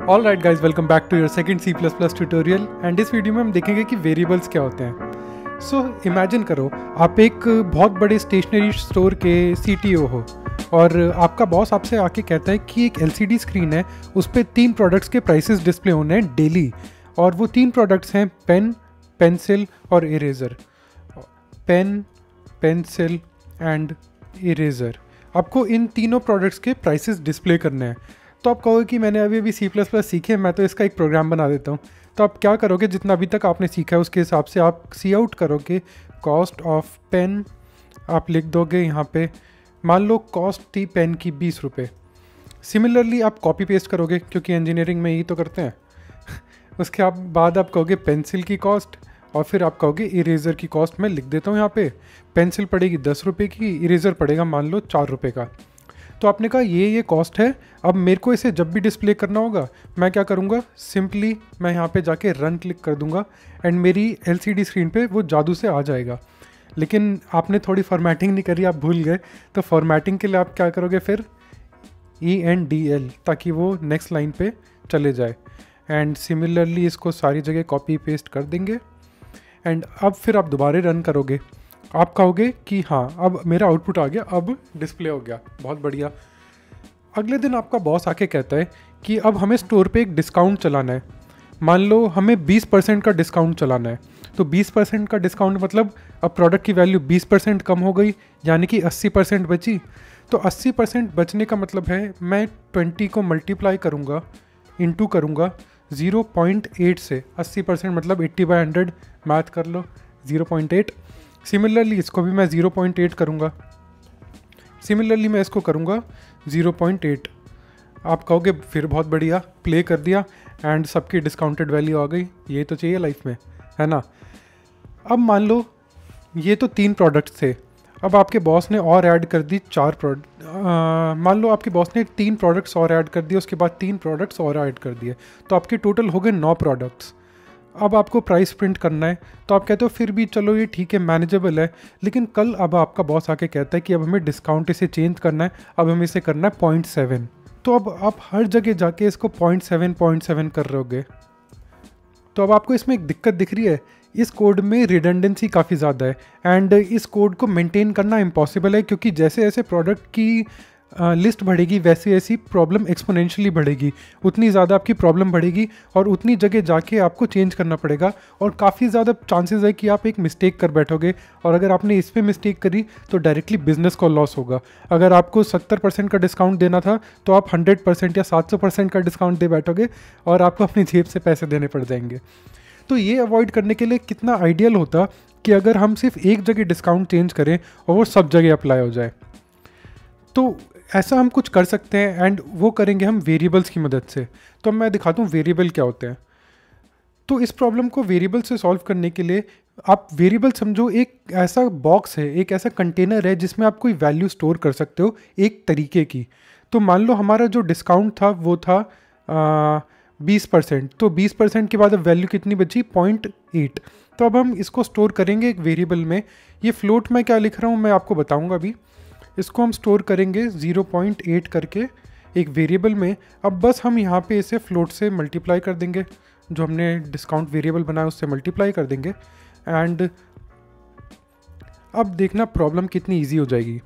All right guys, welcome back to your second C++ tutorial. And इस video में हम देखेंगे कि वेरिएबल्स क्या होते हैं। सो इमेजिन करो आप एक बहुत बड़े स्टेशनरी स्टोर के CTO हो और आपका बॉस आपसे आके कहता है कि एक LCD स्क्रीन है, उस पर 3 प्रोडक्ट्स के प्राइसेस डिस्प्ले होने हैं डेली, और वो 3 प्रोडक्ट्स हैं पेन, पेंसिल और eraser. Pen, pencil and eraser, आपको इन तीनों प्रोडक्ट्स के प्राइसेस डिस्प्ले करने हैं। तो आप कहोगे कि मैंने अभी C++ सीखे, मैं तो इसका एक प्रोग्राम बना देता हूँ। तो आप क्या करोगे, जितना अभी तक आपने सीखा है उसके हिसाब से आप सी आउट करोगे कॉस्ट ऑफ पेन। आप लिख दोगे यहाँ पे, मान लो कॉस्ट थी पेन की 20 रुपये। सिमिलरली आप कॉपी पेस्ट करोगे क्योंकि इंजीनियरिंग में यही तो करते हैं। उसके बाद आप कहोगे पेंसिल की कॉस्ट, और फिर आप कहोगे इरेज़र की कॉस्ट। मैं लिख देता हूँ यहाँ पे, पेंसिल पड़ेगी 10 रुपये की, इरेज़र पड़ेगा मान लो 4 रुपये का। तो आपने कहा ये कॉस्ट है। अब मेरे को इसे जब भी डिस्प्ले करना होगा मैं क्या करूँगा, सिंपली मैं यहाँ पे जाके रन क्लिक कर दूँगा एंड मेरी LCD स्क्रीन पे वो जादू से आ जाएगा। लेकिन आपने थोड़ी फॉर्मेटिंग नहीं करी, आप भूल गए। तो फॉर्मेटिंग के लिए आप क्या करोगे फिर, ENDL, ताकि वो नेक्स्ट लाइन पे चले जाए। एंड सिमिलरली इसको सारी जगह कॉपी पेस्ट कर देंगे। एंड अब फिर आप दोबारा रन करोगे, आप कहोगे कि हाँ अब मेरा आउटपुट आ गया, अब डिस्प्ले हो गया, बहुत बढ़िया। अगले दिन आपका बॉस आके कहता है कि अब हमें स्टोर पे एक डिस्काउंट चलाना है। मान लो हमें 20% का डिस्काउंट चलाना है। तो 20% का डिस्काउंट मतलब अब प्रोडक्ट की वैल्यू 20% कम हो गई, यानी कि 80% बची। तो 80% बचने का मतलब है मैं 20 को मल्टीप्लाई करूँगा, इंटू करूँगा 0.8 से। 80% मतलब 80/100, मैथ कर लो, 0.8। सिमिलरली इसको भी मैं 0.8 करूँगा, सिमिलरली मैं इसको करूँगा 0.8। आप कहोगे फिर बहुत बढ़िया, प्ले कर दिया एंड सबकी डिस्काउंटेड वैल्यू आ गई। ये तो चाहिए लाइफ में, है ना। अब मान लो ये तो 3 प्रोडक्ट्स थे, अब आपके बॉस ने और ऐड कर दी 4 प्रोडक्ट। मान लो आपके बॉस ने 3 प्रोडक्ट्स और ऐड कर दिए, उसके बाद 3 प्रोडक्ट्स और ऐड कर दिए, तो आपके टोटल हो गए 9 प्रोडक्ट्स। अब आपको प्राइस प्रिंट करना है, तो आप कहते हो फिर भी चलो ये ठीक है, मैनेजेबल है। लेकिन कल अब आपका बॉस आके कहता है कि अब हमें डिस्काउंट इसे चेंज करना है, अब हमें इसे करना है 0.7। तो अब आप हर जगह जाके इसको 0.7 कर रहोगे। तो अब आपको इसमें एक दिक्कत दिख रही है, इस कोड में रिडंडेंसी काफ़ी ज़्यादा है एंड इस कोड को मेंटेन करना इम्पॉसिबल है, क्योंकि जैसे जैसे प्रोडक्ट की लिस्ट बढ़ेगी वैसे वैसी प्रॉब्लम एक्सपोनेंशियली बढ़ेगी, उतनी ज़्यादा आपकी प्रॉब्लम बढ़ेगी और उतनी जगह जाके आपको चेंज करना पड़ेगा। और काफ़ी ज़्यादा चांसेस है कि आप एक मिस्टेक कर बैठोगे, और अगर आपने इस पर मिस्टेक करी तो डायरेक्टली बिजनेस को लॉस होगा। अगर आपको 70% का डिस्काउंट देना था तो आप 100% या 700% का डिस्काउंट दे बैठोगे और आपको अपनी जेब से पैसे देने पड़ जाएंगे। तो ये अवॉइड करने के लिए कितना आइडियल होता कि अगर हम सिर्फ एक जगह डिस्काउंट चेंज करें और वो सब जगह अप्लाई हो जाए। तो ऐसा हम कुछ कर सकते हैं एंड वो करेंगे हम वेरिएबल्स की मदद से। तो अब मैं दिखाता हूँ वेरिएबल क्या होते हैं। तो इस प्रॉब्लम को वेरिएबल से सॉल्व करने के लिए आप वेरिएबल समझो एक ऐसा बॉक्स है, एक ऐसा कंटेनर है जिसमें आप कोई वैल्यू स्टोर कर सकते हो एक तरीके की। तो मान लो हमारा जो डिस्काउंट था वो था 20%। तो 20% के बाद अब वैल्यू कितनी बची, 0.8। तो अब हम इसको स्टोर करेंगे एक वेरिएबल में। ये फ्लोट में क्या लिख रहा हूँ मैं आपको बताऊँगा अभी। इसको हम स्टोर करेंगे 0.8 करके एक वेरिएबल में। अब बस हम यहाँ पे इसे फ्लोट से मल्टीप्लाई कर देंगे, जो हमने डिस्काउंट वेरिएबल बनाया उससे मल्टीप्लाई कर देंगे। एंड अब देखना प्रॉब्लम कितनी इजी हो जाएगी।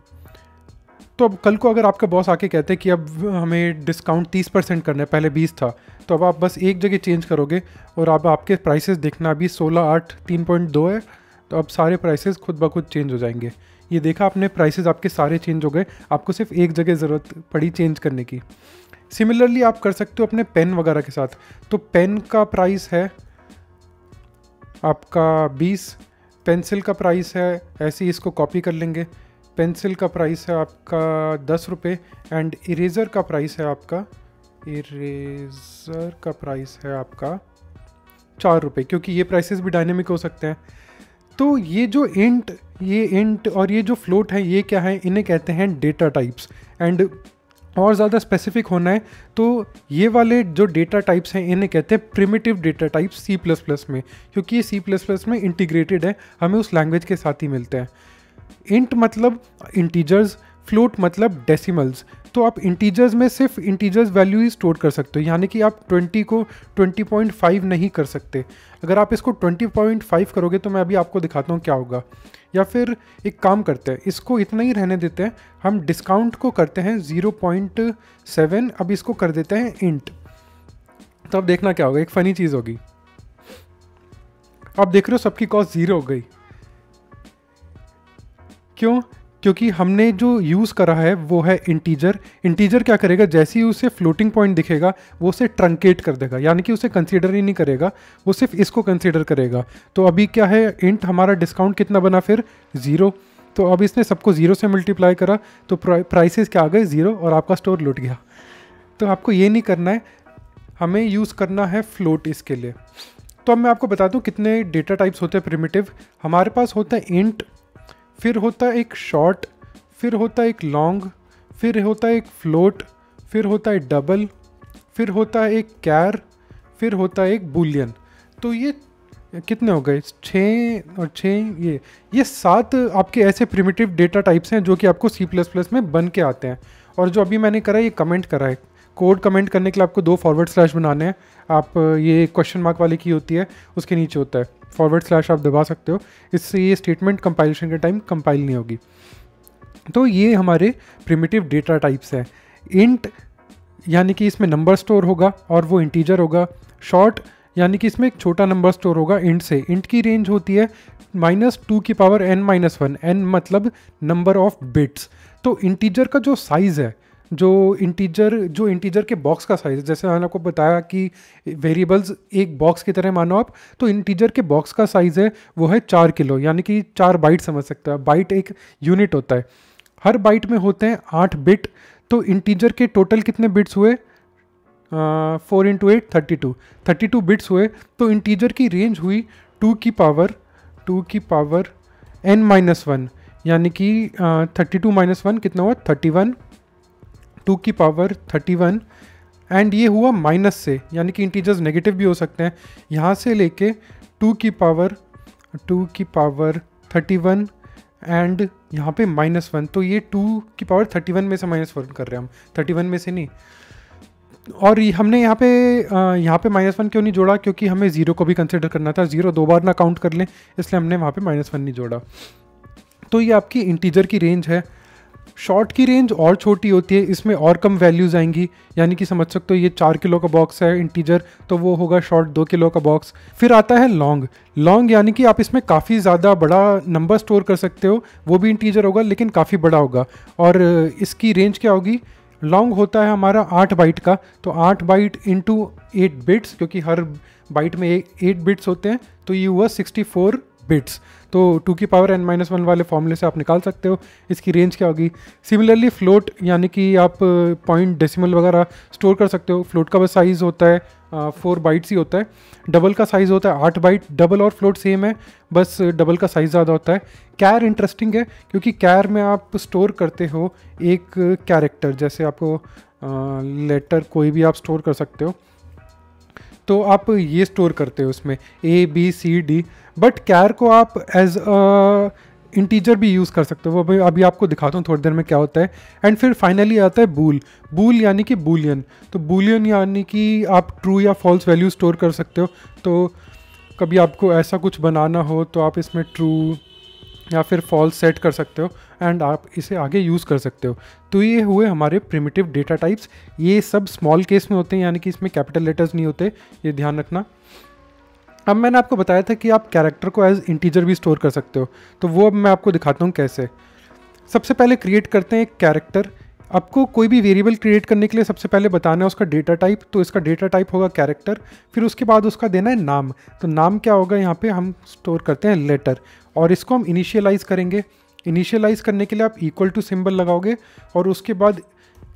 तो अब कल को अगर आपका बॉस आके कहते हैं कि अब हमें डिस्काउंट 30% करना है, पहले 20 था, तो अब आप बस एक जगह चेंज करोगे और अब आपके प्राइसेस देखना, अभी 16.8 3.2 है, तो अब सारे प्राइसेस खुद ब खुद चेंज हो जाएंगे। ये देखा आपने, प्राइसेस आपके सारे चेंज हो गए, आपको सिर्फ एक जगह ज़रूरत पड़ी चेंज करने की। सिमिलरली आप कर सकते हो अपने पेन वगैरह के साथ। तो पेन का प्राइस है आपका 20, पेंसिल का प्राइस है, ऐसे ही इसको कॉपी कर लेंगे, पेंसिल का प्राइस है आपका 10 रुपये एंड इरेज़र का प्राइस है आपका 4 रुपये, क्योंकि ये प्राइसेस भी डायनेमिक हो सकते हैं। तो ये इंट और ये जो फ्लोट है, ये क्या है, इन्हें कहते हैं डेटा टाइप्स। एंड और ज़्यादा स्पेसिफिक होना है तो ये वाले जो डेटा टाइप्स हैं इन्हें कहते हैं प्रिमिटिव डेटा टाइप्स C++ में, क्योंकि ये C++ में इंटीग्रेटेड है, हमें उस लैंग्वेज के साथ ही मिलते हैं। इंट मतलब इंटीजर्स, फ्लोट मतलब डेसिमल्स। तो आप इंटीजर्स में सिर्फ इंटीजर्स वैल्यू ही स्टोर कर सकते हो, यानी कि आप 20 को 20.5 नहीं कर सकते। अगर आप इसको 20.5 करोगे तो मैं अभी आपको दिखाता हूँ क्या होगा। या फिर एक काम करते हैं, इसको इतना ही रहने देते हैं, हम डिस्काउंट को करते हैं 0.7, अब इसको कर देते हैं इंट। तो अब देखना क्या होगा, एक फ़नी चीज़ होगी। आप देख रहे हो सबकी कॉस्ट 0 हो गई। क्यों? क्योंकि हमने जो यूज़ करा है वो है इंटीजर। इंटीजर क्या करेगा, जैसे ही उसे फ्लोटिंग पॉइंट दिखेगा वो उसे ट्रंकेट कर देगा, यानी कि उसे कंसीडर ही नहीं करेगा, वो सिर्फ इसको कंसीडर करेगा। तो अभी क्या है, इंट हमारा डिस्काउंट कितना बना फिर 0। तो अब इसने सबको 0 से मल्टीप्लाई करा तो प्राइसेस क्या आ गए 0 और आपका स्टोर लुट गया। तो आपको ये नहीं करना है, हमें यूज़ करना है फ्लोट इसके लिए। तो अब मैं आपको बताता हूँ कितने डेटा टाइप्स होते हैं प्रिमिटिव। हमारे पास होता है इंट, फिर होता है एक शॉर्ट, फिर होता है एक लॉन्ग, फिर होता है एक फ्लोट, फिर होता है डबल, फिर होता है एक कैर, फिर होता है एक बूलियन। तो ये कितने हो गए, 6 और 6, ये 7 आपके ऐसे प्रिमिटिव डेटा टाइप्स हैं जो कि आपको C++ में बन के आते हैं। और जो अभी मैंने करा है ये कमेंट करा है। कोड कमेंट करने के लिए आपको 2 फॉरवर्ड स्लैश बनाने हैं। आप ये क्वेश्चन मार्क वाली की होती है उसके नीचे होता है फॉरवर्ड स्लैश, आप दबा सकते हो, इससे ये स्टेटमेंट कंपाइलेशन के टाइम कंपाइल नहीं होगी। तो ये हमारे प्रिमिटिव डेटा टाइप्स हैं। इंट यानी कि इसमें नंबर स्टोर होगा और वो इंटीजर होगा। शॉर्ट यानी कि इसमें एक छोटा नंबर स्टोर होगा इंट से। इंट की रेंज होती है -2n-1, n मतलब नंबर ऑफ बिट्स। तो इंटीजर का जो साइज़ है, जो इंटीजर के बॉक्स का साइज़, जैसे मैंने आपको बताया कि वेरिएबल्स एक बॉक्स की तरह मानो आप, तो इंटीजर के बॉक्स का साइज़ है वो है 4 किलो, यानी कि 4 बाइट समझ सकते हैं। बाइट एक यूनिट होता है, हर बाइट में होते हैं 8 बिट। तो इंटीजर के टोटल कितने बिट्स हुए, 4 × 8 32 बिट्स हुए। तो इंटीजर की रेंज हुई 2 की पावर n-1, यानी कि 32 - 1 कितना हुआ 31, 2 की पावर 31। एंड ये हुआ माइनस से, यानी कि इंटीजर्स नेगेटिव भी हो सकते हैं, यहाँ से लेके 2 की पावर 31 एंड यहाँ पे -1। तो ये 2 की पावर 31 में से -1 कर रहे हैं हम, 31 में से नहीं। और हमने यहाँ पे -1 क्यों नहीं जोड़ा, क्योंकि हमें 0 को भी कंसिडर करना था। 0 2 बार ना काउंट कर लें, इसलिए हमने वहाँ पे -1 नहीं जोड़ा। तो ये आपकी इंटीजर की रेंज है। शॉर्ट की रेंज और छोटी होती है, इसमें और कम वैल्यूज़ आएंगी, यानी कि समझ सकते हो ये 4 किलो का बॉक्स है इंटीजर, तो वो होगा शॉर्ट 2 किलो का बॉक्स। फिर आता है लॉन्ग यानी कि आप इसमें काफ़ी ज़्यादा बड़ा नंबर स्टोर कर सकते हो, वो भी इंटीजर होगा लेकिन काफ़ी बड़ा होगा। और इसकी रेंज क्या होगी, लॉन्ग होता है हमारा 8 बाइट का, तो 8 बाइट इंटू 8 बिट्स, क्योंकि हर बाइट में 8 बिट्स होते हैं, तो ये हुआ 64 बिट्स। तो 2 की पावर n-1 वाले फॉर्मूले से आप निकाल सकते हो इसकी रेंज क्या होगी। सिमिलरली फ्लोट यानी कि आप पॉइंट डेसिमल वगैरह स्टोर कर सकते हो। फ्लोट का बस साइज़ होता है 4 बाइट्स ही होता है। डबल का साइज़ होता है 8 बाइट। डबल और फ्लोट सेम है, बस डबल का साइज़ ज़्यादा होता है। कैर इंटरेस्टिंग है क्योंकि कैर में आप स्टोर करते हो एक कैरेक्टर, जैसे आपको लेटर कोई भी आप स्टोर कर सकते हो, तो आप ये स्टोर करते हो उसमें A B C D। But कैर को आप एज इंटीजर भी यूज़ कर सकते हो, वो अभी आपको दिखाता हूँ थोड़ी देर में क्या होता है। एंड फिर फाइनली आता है बूल यानी कि बूलियन। तो बूलियन यानी कि आप ट्रू या फॉल्स वैल्यू स्टोर कर सकते हो। तो कभी आपको ऐसा कुछ बनाना हो तो आप इसमें ट्रू या फिर फॉल्स सेट कर सकते हो एंड आप इसे आगे यूज़ कर सकते हो। तो ये हुए हमारे प्रिमिटिव डेटा टाइप्स। ये सब स्मॉल केस में होते हैं, यानी कि इसमें कैपिटल लेटर्स नहीं होते, ये ध्यान रखना। अब मैंने आपको बताया था कि आप कैरेक्टर को एज इंटीजर भी स्टोर कर सकते हो, तो वो अब मैं आपको दिखाता हूँ कैसे। सबसे पहले क्रिएट करते हैं एक कैरेक्टर। आपको कोई भी वेरिएबल क्रिएट करने के लिए सबसे पहले बताना है उसका डेटा टाइप, तो इसका डेटा टाइप होगा कैरेक्टर। फिर उसके बाद उसका देना है नाम। तो नाम क्या होगा, यहाँ पे हम स्टोर करते हैं लेटर, और इसको हम इनिशियलाइज़ करेंगे। इनिशियलाइज़ करने के लिए आप इक्वल टू सिंबल लगाओगे, और उसके बाद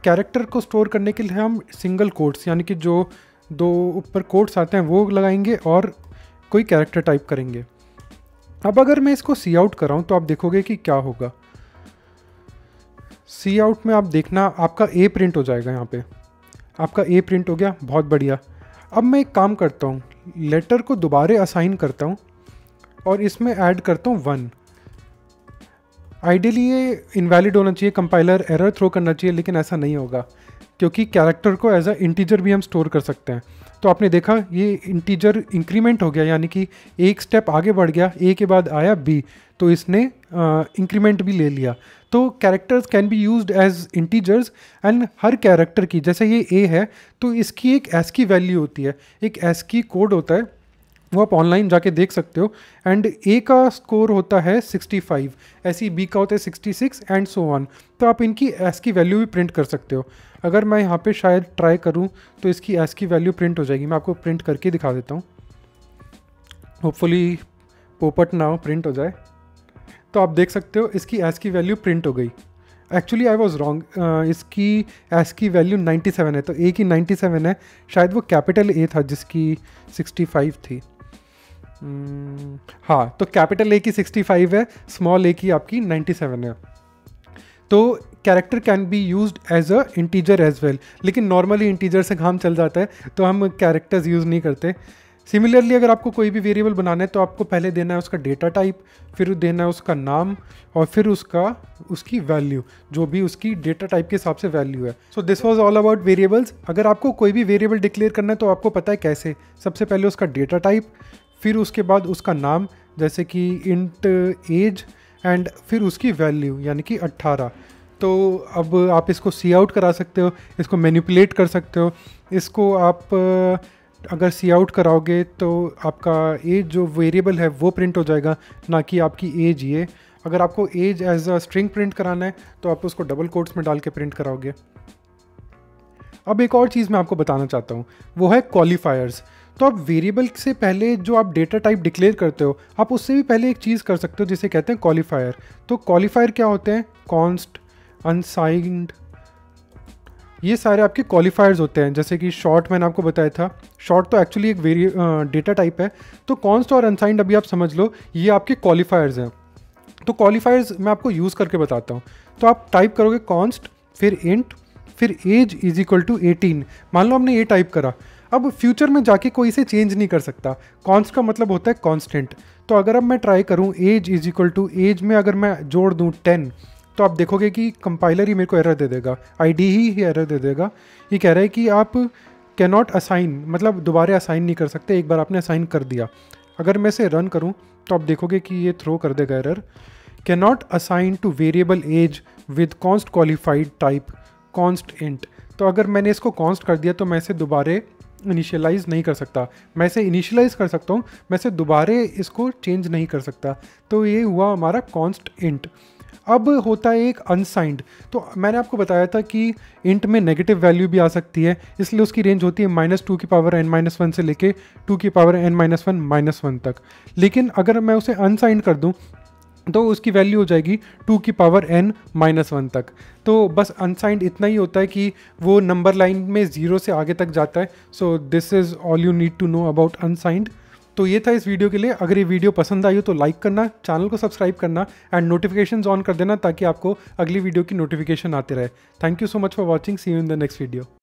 कैरेक्टर को स्टोर करने के लिए हम सिंगल कोट्स यानी कि जो 2 ऊपर कोट्स आते हैं वो लगाएंगे और कोई कैरेक्टर टाइप करेंगे। अब अगर मैं इसको सी आउट कराऊँ तो आप देखोगे कि क्या होगा। सी आउट में आप देखना आपका ए प्रिंट हो जाएगा, यहाँ पे आपका ए प्रिंट हो गया, बहुत बढ़िया। अब मैं एक काम करता हूँ, लेटर को दोबारा असाइन करता हूँ और इसमें ऐड करता हूँ 1। आइडियली ये इनवैलिड होना चाहिए, कंपाइलर एरर थ्रो करना चाहिए, लेकिन ऐसा नहीं होगा क्योंकि कैरेक्टर को एज अ इंटीजर भी हम स्टोर कर सकते हैं। तो आपने देखा ये इंटीजर इंक्रीमेंट हो गया, यानी कि एक स्टेप आगे बढ़ गया, ए के बाद आया बी, तो इसने इंक्रीमेंट भी ले लिया। तो characters can be used as integers and हर कैरेक्टर की, जैसे ये ए है तो इसकी एक एस्की वैल्यू होती है, एक एस्की कोड होता है, वो आप ऑनलाइन जाके देख सकते हो। एंड ए का स्कोर होता है 65, ऐसे ही बी का होता है 66 एंड सो ऑन। तो आप इनकी एस की वैल्यू भी प्रिंट कर सकते हो। अगर मैं यहाँ पे शायद ट्राई करूँ तो इसकी एस की वैल्यू प्रिंट हो जाएगी। मैं आपको प्रिंट करके दिखा देता हूँ, होपफुली पोपट ना हो, प्रिंट हो जाए। तो आप देख सकते हो इसकी एस की वैल्यू प्रिंट हो गई। एक्चुअली आई वॉज रॉन्ग, इसकी एस की वैल्यू 97 है, तो ए की 97 है, शायद वो कैपिटल ए था जिसकी 65 थी। हाँ, तो कैपिटल ए की 65 है, स्मॉल ए की आपकी 97 है। तो character can be used as a integer as well, लेकिन नॉर्मली इंटीजर से काम चल जाता है तो हम कैरेक्टर्स यूज़ नहीं करते। सिमिलरली अगर आपको कोई भी वेरिएबल बनाना है तो आपको पहले देना है उसका डेटा टाइप, फिर देना है उसका नाम, और फिर उसकी वैल्यू, जो भी उसकी डेटा टाइप के हिसाब से वैल्यू है। So this was all about variables. अगर आपको कोई भी वेरिएबल डिक्लेयर करना है तो आपको पता है कैसे। सबसे पहले उसका डेटा टाइप, फिर उसके बाद उसका नाम जैसे कि इंट एज, एंड फिर उसकी वैल्यू यानी कि 18। तो अब आप इसको सी आउट करा सकते हो, इसको मैनिपुलेट कर सकते हो। इसको आप अगर सी आउट कराओगे तो आपका एज जो वेरिएबल है वो प्रिंट हो जाएगा, ना कि आपकी एज। ये अगर आपको age as a string print कराना है तो आप उसको डबल कोट्स में डाल के प्रिंट कराओगे। अब एक और चीज़ मैं आपको बताना चाहता हूँ, वो है क्वालिफायर्स। तो आप वेरिएबल से पहले जो आप डेटा टाइप डिक्लेयर करते हो, आप उससे भी पहले एक चीज़ कर सकते हो जिसे कहते हैं क्वालिफायर। तो क्वालिफायर क्या होते हैं? कॉन्स्ट, अनसाइंड, ये सारे आपके क्वालिफायर्स होते हैं। जैसे कि शॉर्ट मैंने आपको बताया था, शॉर्ट तो एक्चुअली एक डेटा टाइप है। तो कॉन्स्ट और अनसाइंड अभी आप समझ लो, ये आपके क्वालिफायर्स हैं। तो क्वालिफायर्स मैं आपको यूज़ करके बताता हूँ। तो आप टाइप करोगे कॉन्स्ट, फिर इंट, फिर एज इज इक्वल टू 18। मान लो हमने ये टाइप करा, अब फ्यूचर में जाके कोई इसे चेंज नहीं कर सकता। कॉन्स्ट का मतलब होता है कांस्टेंट। तो अगर अब मैं ट्राई करूँ age is equal to age में अगर मैं जोड़ दूँ 10, तो आप देखोगे कि कंपाइलर ही मेरे को एरर दे देगा, आईडी ही एरर दे देगा। ये कह रहा है कि आप कैन नॉट असाइन, मतलब दोबारा असाइन नहीं कर सकते, एक बार आपने असाइन कर दिया। अगर मैं इसे रन करूँ तो आप देखोगे कि ये थ्रो कर देगा error, can not assign to variable age with const qualified type const int. तो अगर मैंने इसको कॉन्स्ट कर दिया तो मैं इसे दोबारे इनिशियलाइज नहीं कर सकता। मैं इसे इनिशियलाइज कर सकता हूँ, मैं इसे दोबारे इसको चेंज नहीं कर सकता। तो ये हुआ हमारा कॉन्स्ट इंट। अब होता है एक अनसाइंड। तो मैंने आपको बताया था कि इंट में नेगेटिव वैल्यू भी आ सकती है, इसलिए उसकी रेंज होती है -2 की पावर n-1 से लेके 2 की पावर n-1 तक। लेकिन अगर मैं उसे अनसाइंड कर दूं तो उसकी वैल्यू हो जाएगी 2 की पावर n-1 तक। तो बस अनसाइंड इतना ही होता है कि वो नंबर लाइन में 0 से आगे तक जाता है। So this is all you need to know about unsigned. तो ये था इस वीडियो के लिए। अगर ये वीडियो पसंद आई हो तो लाइक करना, चैनल को सब्सक्राइब करना एंड नोटिफिकेशंस ऑन कर देना ताकि आपको अगली वीडियो की नोटिफिकेशन आते रहे। Thank you so much for watching, see you in the next video.